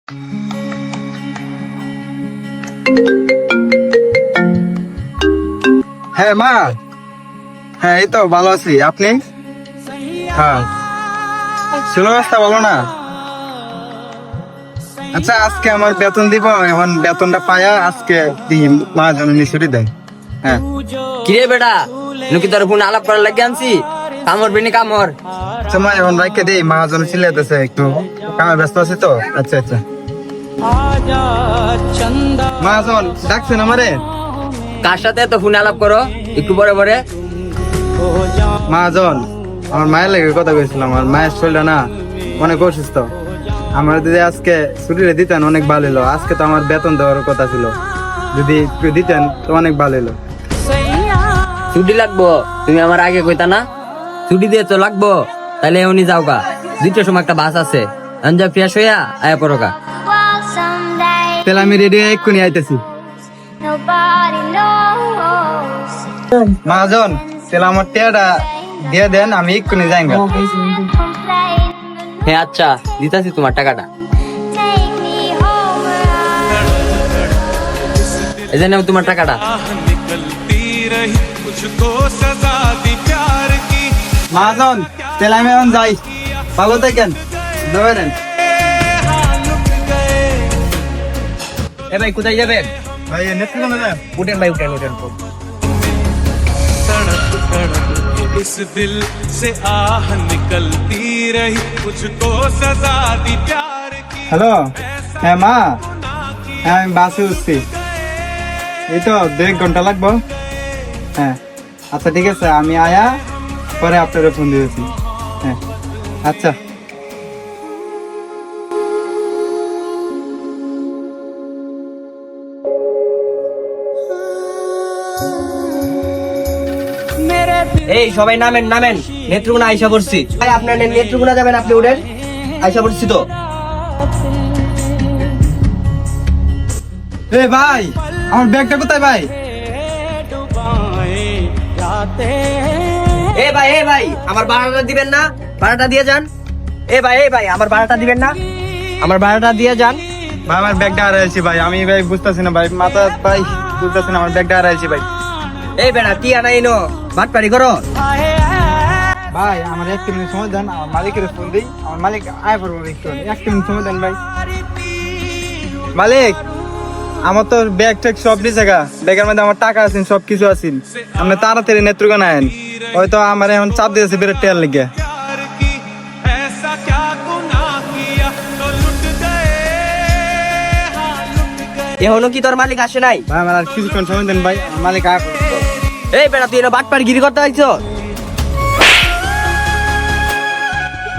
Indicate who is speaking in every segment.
Speaker 1: হ্যাঁ মা, হ্যাঁ এই তো ভালো আছি। আপনি? হ্যাঁ, ছিল রাস্তা ভালো না। আচ্ছা, আজকে আমার বেতন দিব, এখন বেতনটা পায়া আজকে দিই, মা জননী ছুটি দেয়। হ্যাঁ।
Speaker 2: কিরে বেটা, নুকি তোর ফোন আলাপ করার লাগে আনছি, কামর বিনি কামর।
Speaker 1: আচ্ছা মা, এখন রাখকে দিই, মা জন চিল্লাইতেছে, একটু কামে ব্যস্ত আছি তো। আচ্ছা আচ্ছা। মা জন ডাকছেন আমারে?
Speaker 2: কার সাথে এত ফোন আলাপ করো একটু পরে পরে?
Speaker 1: মহাজন, আমার মায়ের লেগে কথা কইছিলাম। আমার মায়ের শরীরটা না অনেক অসুস্থ। আমার যদি আজকে ছুটিটা দিতেন অনেক ভালো হলো। আজকে তো আমার বেতন দেওয়ার কথা ছিল, যদি একটু দিতেন তো অনেক ভালো হলো।
Speaker 2: ছুটি লাগবো? তুমি আমার আগে কইতা না? ছুটি দিয়ে তো লাগবো, তাহলে এমনি যাও গা। 2টার সময় একটা বাস আছে, যা ফ্রেশ হইয়া আয়া পড়ো গা।
Speaker 1: তাহলে আমি রেডি হয়ে এক্ষুনি আইতেছি। মহাজন, তাহলে আমার টিয়াটা দিয়ে দেন, আমি এক্ষুনি যাই গা।
Speaker 2: হ্যাঁ আচ্ছা, দিতাছি তোমার টাকাটা। এই যে নাও তোমার টাকাটা।
Speaker 1: মহাজন, তাহলে আমি এখন যাই। ভালো থাকেন, ধরেন।
Speaker 2: এ ভাই, কোথায় যাবেন?
Speaker 1: ভাই নেত্রকোনা যান।
Speaker 2: উঠেন ভাই, উঠেন উঠেন।
Speaker 3: इस दिल से आह निकलती रही, मुझको सजा दी प्यार की।
Speaker 1: হ্যালো, হ্যাঁ মা, হ্যাঁ আমি বাসে উঠছি। এই তো 2 ঘন্টা লাগবো। হ্যাঁ আচ্ছা ঠিক আছে, আমি আয়া পরে আপনার ফোন দিয়েছি। হ্যাঁ আচ্ছা।
Speaker 2: এই সবাই নামেন নামেন, নেত্রকোনা আইসা পড়ছি। ভাই আপনার নেত্রকোনা যাবেন, আপনি উঠেন। আইসা পড়ছি তো।
Speaker 1: এ ভাই, আমার ব্যাগটা কোথায় ভাই?
Speaker 2: এ ভাই আমার ভাড়াটা দিবেন না? ভাড়াটা দিয়ে যান। এ ভাই আমার ভাড়াটা দিবেন না? আমার ভাড়াটা দিয়ে যান।
Speaker 1: ভাই আমার ব্যাগটা হারাইছি ভাই, আমি ভাই বুঝতেছি না ভাই, মাথা ভাই বুঝতেছি না, আমার ব্যাগটা হারাইছি ভাই।
Speaker 2: এই বেটা, কি আনাই নো বাটপারি করো?
Speaker 1: ভাই আমার 1 মিনিট সময় দেন, আমার মালিকের ফোন দিই। আমার মালিক আয় পড়বো, একটু 1 মিনিট সময় দেন ভাই। মালিক, আমার তো ব্যাগ ট্যাগ সব দিছে গা, ব্যাগের মধ্যে আমার টাকা আছে, সব কিছু আছে। আপনি তাড়াতাড়ি নেত্রকোনা আয়েন, হয়তো আমার এখন চাপ দিয়েছে বেরো টেয়ার লেগে।
Speaker 3: प्यार की ऐसा क्या गुनाह किया तो लुट गए, हाँ लुट गए।
Speaker 2: এখনো কি তোর মালিক আসে নাই?
Speaker 1: ভাই আমার আর কিছুক্ষণ সময় দেন ভাই, আমার মালিক আয় পড়বো।
Speaker 2: এই বেটা, তুই বাটপার গিরি করতে আইছো?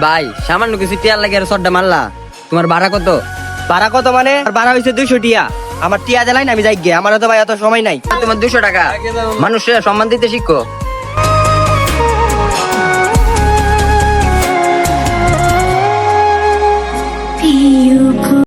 Speaker 2: ভাই সামান্য কিছু টিয়ার লাগে সড্ডা মারলা। তোমার ভাড়া কত? ভাড়া কত মানে? ভাড়া হয়েছে 200 টিয়া। আমার টিয়া দেলাই না, আমি যাই গে। আমার তো ভাই এত সময় নাই। তোমার 200 টাকা। মানুষের সম্মান দিতে শিখো।